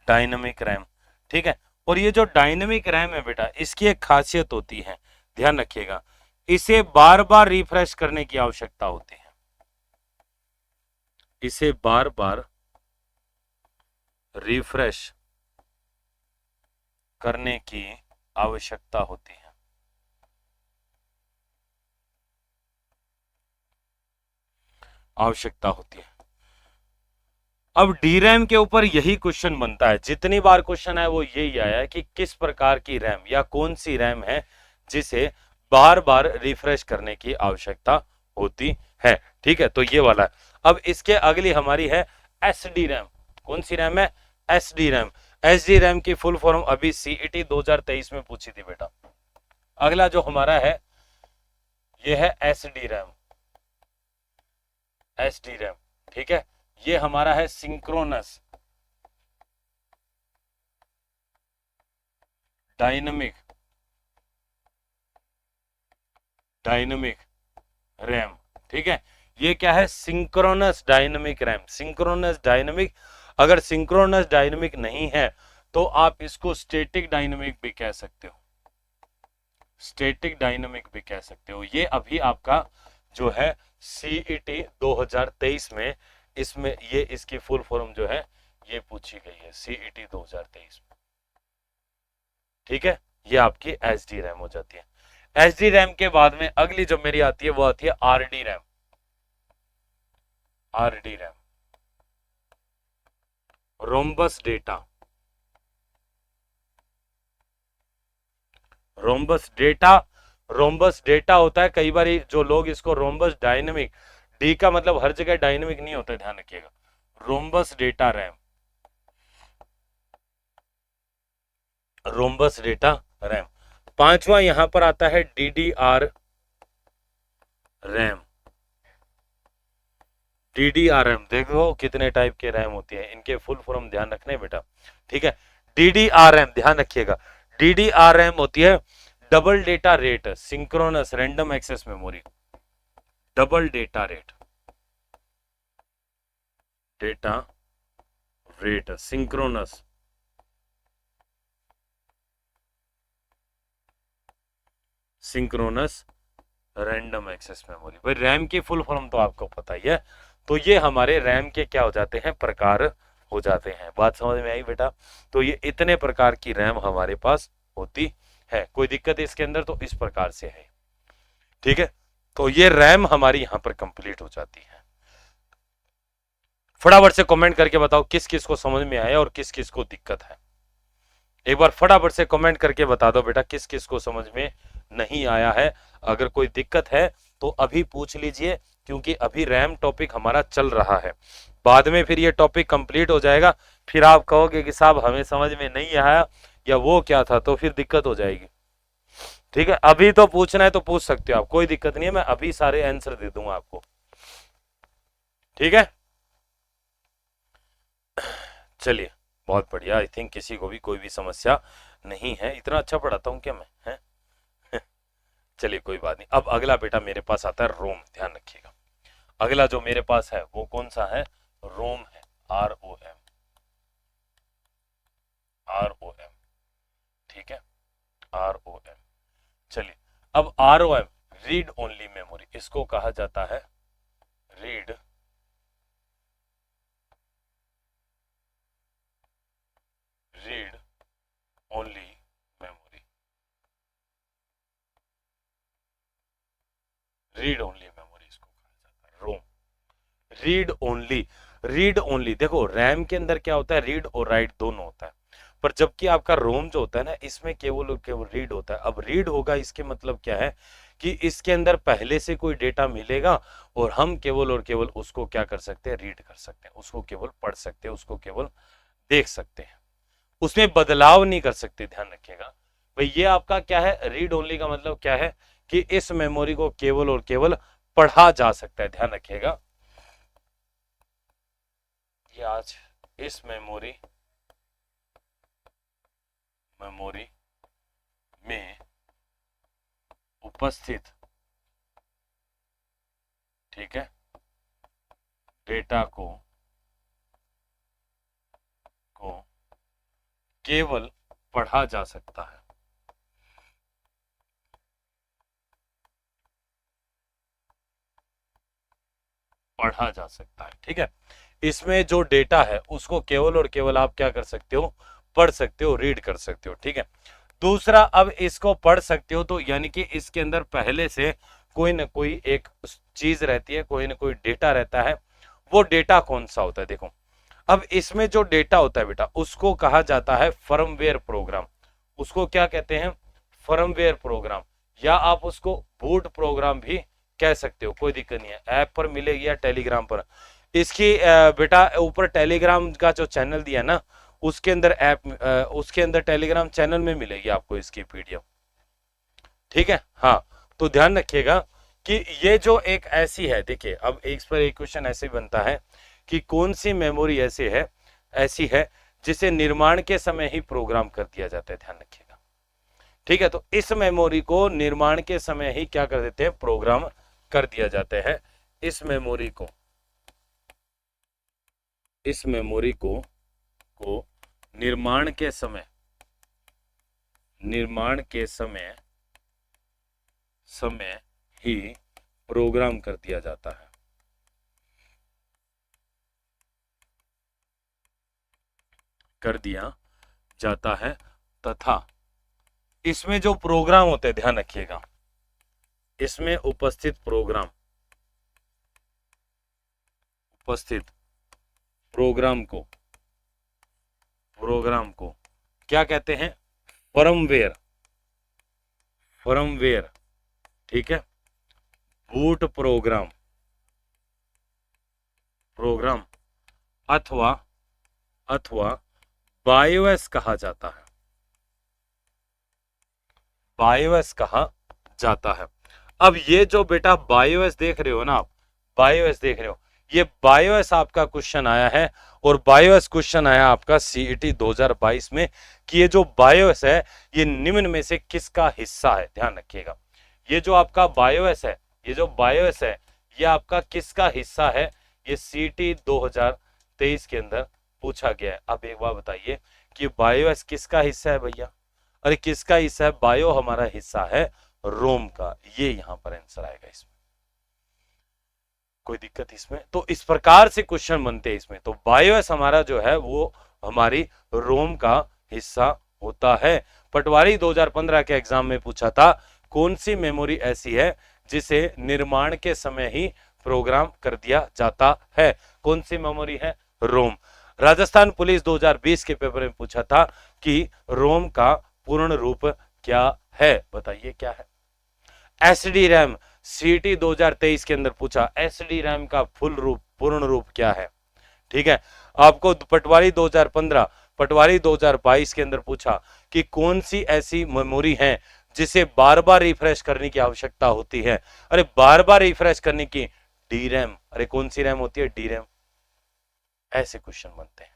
डायनेमिक रैम, ठीक है। और ये जो डायनेमिक रैम है बेटा, इसकी एक खासियत होती है, ध्यान रखिएगा, इसे बार बार रिफ्रेश करने की आवश्यकता होती है, इसे बार बार रिफ्रेश करने की आवश्यकता होती है, अब डीरैम के ऊपर यही क्वेश्चन बनता है, जितनी बार क्वेश्चन है वो यही आया है कि किस प्रकार की रैम या कौन सी रैम है जिसे बार बार रिफ्रेश करने की आवश्यकता होती है, ठीक है। तो ये वाला है। अब इसके अगली हमारी है एस डी रैम। कौन सी रैम है? S D RAM. S D RAM की फुल फॉर्म अभी सीईटी 2023 में पूछी थी बेटा। अगला जो हमारा है ये है एस डी रैम, ठीक है। ये हमारा है सिंक्रोनस डायनेमिक रैम, ठीक है। ये क्या है? Synchronous dynamic RAM, synchronous dynamic. अगर सिंक्रोनस डायनेमिक नहीं है तो आप इसको स्टैटिक डायनेमिक भी कह सकते हो, ये अभी आपका जो है सीईटी 2023 में, इसमें ये इसकी फुल फॉर्म जो है ये पूछी गई है सीईटी 2023 में, ठीक है। ये आपकी एच डी रैम हो जाती है। एच डी रैम के बाद में अगली जो मेरी आती है वो आती है are D RAM, rhombus data, rhombus data होता है। कई बार जो लोग इसको रोम्बस डायनेमिक, डी का मतलब हर जगह डायनेमिक नहीं होता है, ध्यान रखिएगा। Rhombus data RAM. पांचवा यहां पर आता है डीडीआर रैम। डीडीआरएम, देखो कितने टाइप के रैम होती है, इनके फुल फॉर्म ध्यान रखने बेटा, ठीक है। डीडीआरएम ध्यान रखिएगा, डीडीआरएम होती है double data rate synchronous random access memory, double data rate synchronous random access memory. भाई रैम की फुल फॉर्म तो आपको पता ही है। तो ये हमारे रैम के क्या हो जाते हैं? प्रकार हो जाते हैं। बात समझ में आई बेटा? तो ये इतने प्रकार की रैम हमारे पास होती है। कोई दिक्कत इसके अंदर? तो इस प्रकार से है, ठीक है। तो ये रैम हमारी यहां पर कंप्लीट हो जाती है। फटाफट से कमेंट करके बताओ किस किस को समझ में आया और किस किस को दिक्कत है। एक बार फटाफट से कमेंट करके बता दो बेटा किस किस को समझ में नहीं आया है। अगर कोई दिक्कत है तो अभी पूछ लीजिए, क्योंकि अभी रैम टॉपिक हमारा चल रहा है। बाद में फिर ये टॉपिक कंप्लीट हो जाएगा, फिर आप कहोगे कि साहब हमें समझ में नहीं आया या वो क्या था, तो फिर दिक्कत हो जाएगी, ठीक है। अभी तो पूछना है तो पूछ सकते हो आप, कोई दिक्कत नहीं है, मैं अभी सारे आंसर दे दूंगा आपको, ठीक है। चलिए बहुत बढ़िया। आई थिंक किसी को भी कोई भी समस्या नहीं है। इतना अच्छा पढ़ाता हूं क्या मैं, है? चलिए कोई बात नहीं। अब अगला बेटा मेरे पास आता है रोम, ध्यान रखिएगा। अगला जो मेरे पास है वो कौन सा है? रोम है, आर ओ एम, ठीक है, आर ओ एम। चलिए अब ROM रीड ओनली मेमोरी, इसको कहा जाता है read only memory. Read only memory इसको कहा जाता है, रोम। रीड ओनली देखो, रैम के अंदर क्या होता है, रीड और राइट दोनों होता है, पर जबकि आपका रोम जो होता है ना, इसमें केवल और केवल रीड होता है। अब रीड होगा, इसके मतलब क्या है कि इसके अंदर पहले से कोई डेटा मिलेगा और हम केवल और केवल उसको क्या कर सकते हैं, रीड कर सकते हैं, उसको केवल पढ़ सकते हैं, उसको केवल देख सकते हैं, उसमें बदलाव नहीं कर सकते। ध्यान रखिएगा भाई, ये आपका क्या है, रीड ओनली का मतलब क्या है कि इस मेमोरी को केवल और केवल पढ़ा जा सकता है। ध्यान रखिएगा, ये आज इस मेमोरी में उपस्थित, ठीक है, डेटा को केवल पढ़ा जा सकता है। पढ़ा जा सकता है, ठीक है। इसमें जो डेटा है उसको केवल और केवल आप क्या कर सकते हो, पढ़ सकते हो, रीड कर सकते हो, ठीक है। दूसरा, अब इसको पढ़ सकते हो तो यानी कि इसके अंदर पहले से कोई ना कोई एक चीज रहती है, कोई ना कोई डेटा रहता है। वो डेटा कौन सा होता है, देखो अब इसमें जो डेटा होता है बेटा, उसको कहा जाता है फर्मवेयर प्रोग्राम। उसको क्या कहते हैं, फर्मवेयर प्रोग्राम, या आप उसको बूट प्रोग्राम भी कह सकते हो, कोई दिक्कत नहीं है। ऐप पर मिलेगी या टेलीग्राम पर, इसकी बेटा ऊपर टेलीग्राम का जो चैनल दिया ना, उसके अंदर ऐप, उसके अंदर टेलीग्राम चैनल में मिलेगी आपको इसकी पीडीएफ, ठीक है। हाँ, तो ध्यान रखिएगा कि ये जो एक ऐसी है, देखिए अब एक पर एक क्वेश्चन ऐसे बनता है कि कौन सी मेमोरी ऐसी है जिसे निर्माण के समय ही प्रोग्राम कर दिया जाता है। ध्यान रखिएगा, ठीक है। तो इस मेमोरी को निर्माण के समय ही क्या कर देते हैं, प्रोग्राम कर दिया जाता है। इस मेमोरी को निर्माण के समय ही प्रोग्राम कर दिया जाता है। तथा इसमें जो प्रोग्राम होते हैं, ध्यान रखिएगा, इसमें उपस्थित प्रोग्राम को क्या कहते हैं, फर्मवेयर, ठीक है, बूट प्रोग्राम अथवा बायोएस कहा जाता है। बायोएस कहा जाता है। अब ये जो बेटा बायोएस देख रहे हो ना आप, बायोएस देख रहे हो, ये बायोएस आपका क्वेश्चन आया है, और बायोएस क्वेश्चन आया आपका सीईटी 2022 में कि ये जो बायोएस है ये निम्न में से किसका हिस्सा है। ध्यान रखिएगा, ये जो आपका बायोएस है, ये आपका किसका हिस्सा है, ये सीईटी 2023 के अंदर पूछा गया है। अब एक बार बताइए कि बायोएस किसका हिस्सा है भैया, अरे किसका हिस्सा है, बायो हमारा हिस्सा है रोम का, ये यहां पर आंसर आएगा इसमें, कोई दिक्कत इसमें। तो इस प्रकार से क्वेश्चन बनते हैं इसमें। तो बायोएस हमारा जो है वो हमारी रोम का हिस्सा होता है। पटवारी 2015 के एग्जाम में पूछा था, कौन सी मेमोरी ऐसी है जिसे निर्माण के समय ही प्रोग्राम कर दिया जाता है, कौन सी मेमोरी है, रोम। राजस्थान पुलिस 2020 के पेपर में पूछा था कि रोम का पूर्ण रूप क्या है, बताइए क्या है। एसडी रैम सीटी 2023 के अंदर पूछा, एसडी रैम का पूर्ण रूप क्या है, ठीक है। आपको पटवारी 2022 के अंदर पूछा कि कौन सी ऐसी मेमोरी है जिसे बार बार रिफ्रेश करने की आवश्यकता होती है, अरे बार बार रिफ्रेश करने की, डी रैम, अरे कौन सी रैम होती है, डी रैम। ऐसे क्वेश्चन बनते हैं।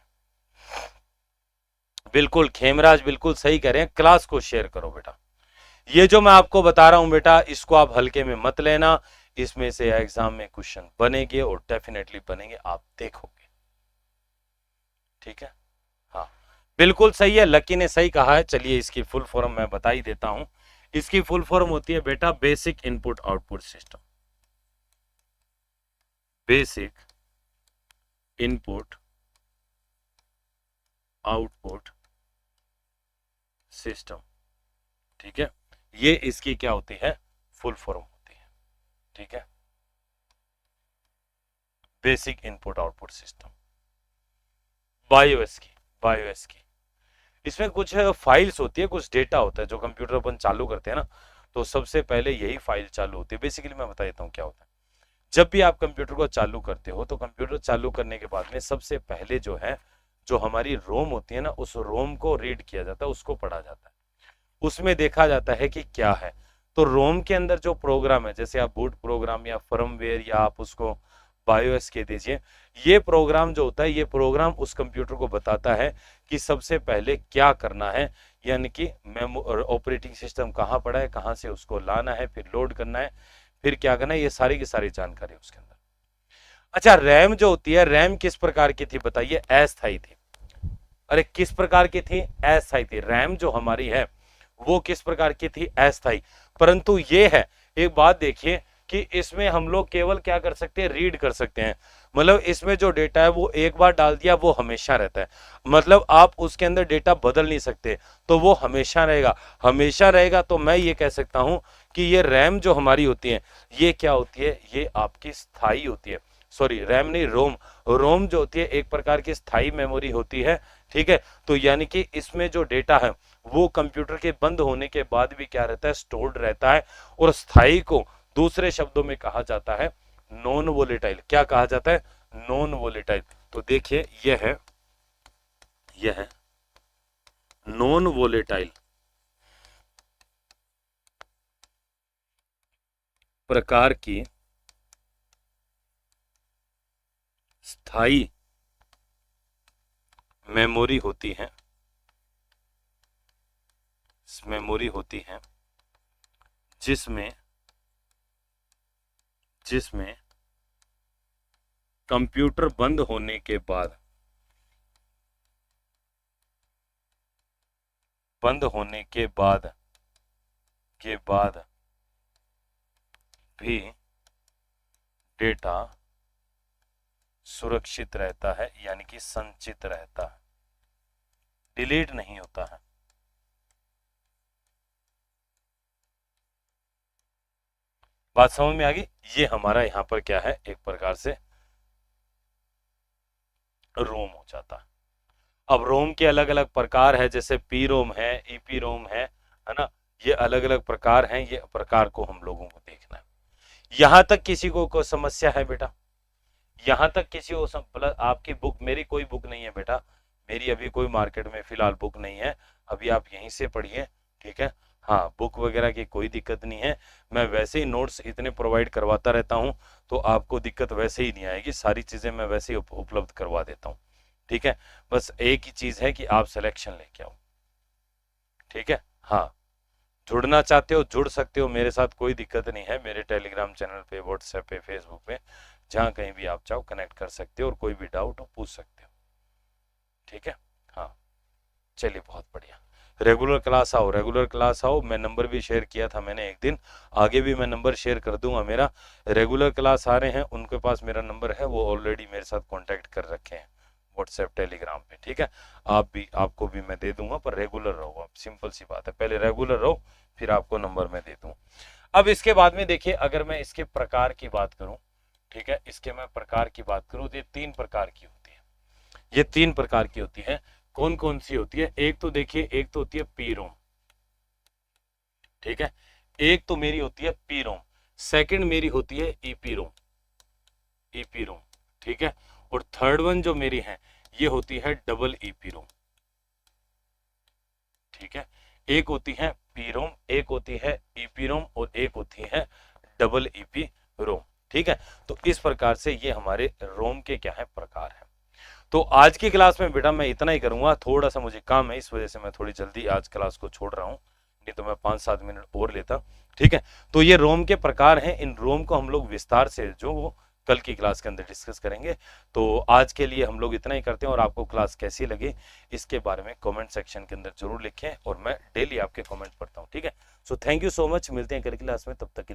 बिल्कुल खेमराज बिल्कुल सही कह रहे हैं, क्लास को शेयर करो बेटा। ये जो मैं आपको बता रहा हूं बेटा, इसको आप हल्के में मत लेना, इसमें से एग्जाम में क्वेश्चन बनेंगे और डेफिनेटली बनेंगे, आप देखोगे, ठीक है। हाँ बिल्कुल सही है, लकी ने सही कहा है। चलिए इसकी फुल फॉर्म मैं बता ही देता हूं, इसकी फुल फॉर्म होती है बेटा basic input output system. Basic input output system, ठीक है, ये इसकी क्या होती है, फुल फॉर्म होती है, ठीक है, बेसिक इनपुट आउटपुट सिस्टम। बायोएस की इसमें कुछ फाइल्स होती है, कुछ डेटा होता है जो कंप्यूटर अपन चालू करते हैं ना, तो सबसे पहले यही फाइल चालू होती है। बेसिकली मैं बता देता हूँ क्या होता है। जब भी आप कंप्यूटर को चालू करते हो तो कंप्यूटर चालू करने के बाद में सबसे पहले जो है, जो हमारी रोम होती है ना, उस रोम को रीड किया जाता है, उसको पढ़ा जाता है, उसमें देखा जाता है कि क्या है। तो रोम के अंदर जो प्रोग्राम है, जैसे आप बूट प्रोग्राम या फर्मवेयर या आप उसको बायोएस कह दीजिए, ये प्रोग्राम जो होता है, ये प्रोग्राम उस कंप्यूटर को बताता है कि सबसे पहले क्या करना है, यानी कि ऑपरेटिंग सिस्टम कहाँ पड़ा है, कहाँ से उसको लाना है, फिर लोड करना है, फिर क्या करना है, ये सारी की सारी जानकारी उसके अंदर। अच्छा, रैम जो होती है, रैम किस प्रकार की थी बताइए, अस्थायी थी। अरे किस प्रकार की थी, अस्थायी थी। रैम जो हमारी है वो किस प्रकार की थी, अस्थायी। परंतु ये है, एक बात देखिए कि इसमें हम लोग केवल क्या कर सकते हैं, रीड कर सकते हैं। मतलब इसमें जो डेटा है वो एक बार डाल दिया वो हमेशा रहता है, मतलब आप उसके अंदर डेटा बदल नहीं सकते, तो वो हमेशा रहेगा, हमेशा रहेगा। तो मैं ये कह सकता हूं कि ये रैम जो हमारी होती है, ये क्या होती है, ये आपकी स्थायी होती है। सॉरी, रैम नहीं, रोम। रोम जो होती है एक प्रकार की स्थायी मेमोरी होती है, ठीक है। तो यानी कि इसमें जो डेटा है वो कंप्यूटर के बंद होने के बाद भी क्या रहता है, स्टोर्ड रहता है। और स्थायी को दूसरे शब्दों में कहा जाता है नॉन वोलेटाइल। क्या कहा जाता है, नॉन वोलेटाइल। तो देखिए यह है नॉन वोलेटाइल प्रकार की स्थायी मेमोरी होती है, मेमोरी होती है जिसमें कंप्यूटर बंद होने के बाद भी डेटा सुरक्षित रहता है, यानी कि संचित रहता है, डिलीट नहीं होता है। बात समझ में आ गई। ये हमारा यहाँ पर क्या है, एक प्रकार से रोम हो जाता है। अब रोम के अलग अलग प्रकार है, जैसे पी रोम है, ईपी रोम है ना, ये अलग अलग प्रकार हैं। ये प्रकार को हम लोगों को देखना है। यहां तक किसी को समस्या है बेटा, यहां तक किसी को आपकी बुक, मेरी कोई बुक नहीं है बेटा, मेरी अभी कोई मार्केट में फिलहाल बुक नहीं है, अभी आप यहीं से पढ़िए, ठीक है। हाँ, बुक वगैरह की कोई दिक्कत नहीं है, मैं वैसे ही नोट्स इतने प्रोवाइड करवाता रहता हूँ, तो आपको दिक्कत वैसे ही नहीं आएगी, सारी चीजें मैं वैसे ही उपलब्ध करवा देता हूँ, ठीक है। बस एक ही चीज है कि आप सिलेक्शन लेके आओ, ठीक है। हाँ, जुड़ना चाहते हो जुड़ सकते हो मेरे साथ, कोई दिक्कत नहीं है। मेरे टेलीग्राम चैनल पे, व्हाट्सएप पे, फेसबुक पे, जहाँ कहीं भी आप चाहो कनेक्ट कर सकते हो और कोई भी डाउट हो पूछ सकते हो, ठीक है। हाँ, चलिए बहुत बढ़िया। रेगुलर क्लास आओ, रेगुलर क्लास आओ। मैं नंबर भी शेयर किया था मैंने एक दिन, आगे भी मैं नंबर शेयर कर दूंगा मेरा। रेगुलर क्लास आ रहे हैं उनके पास मेरा नंबर है, वो ऑलरेडी मेरे साथ कांटेक्ट कर रखे हैं व्हाट्सएप टेलीग्राम पे, ठीक है। आपको भी मैं दे दूंगा, पर रेगुलर रहो आप, सिंपल सी बात है, पहले रेगुलर रहो फिर आपको नंबर मैं दे दूँ। अब इसके बाद में देखिए, अगर मैं इसके प्रकार की बात करूं, ठीक है, इसके मैं प्रकार की बात करूं तो ये 3 प्रकार की होती है। ये 3 प्रकार की होती है। कौन कौन सी होती है, एक तो देखिए, एक तो होती है पी रोम, ठीक है, एक तो मेरी होती है पी रोम, सेकंड मेरी होती है ईपी रोम, ईपी रोम, ठीक है। और थर्ड वन जो मेरी है ये होती है डबल ईपी रोम, ठीक है। एक होती है पी रोम, एक होती है ईपी रोम और एक होती है डबल ईपी रोम, ठीक है। तो इस प्रकार से ये हमारे रोम के क्या है, प्रकार है। तो आज की क्लास में बेटा मैं इतना ही करूंगा, थोड़ा सा मुझे काम है, इस वजह से मैं थोड़ी जल्दी आज क्लास को छोड़ रहा हूं, नहीं तो मैं 5-7 मिनट और लेता, ठीक है। तो ये रोम के प्रकार हैं, इन रोम को हम लोग विस्तार से जो कल की क्लास के अंदर डिस्कस करेंगे। तो आज के लिए हम लोग इतना ही करते हैं, और आपको क्लास कैसी लगी इसके बारे में कमेंट सेक्शन के अंदर जरूर लिखें, और मैं डेली आपके कमेंट पढ़ता हूँ, ठीक है। So thank you so much, मिलते हैं कल की क्लास में, तब तक के लिए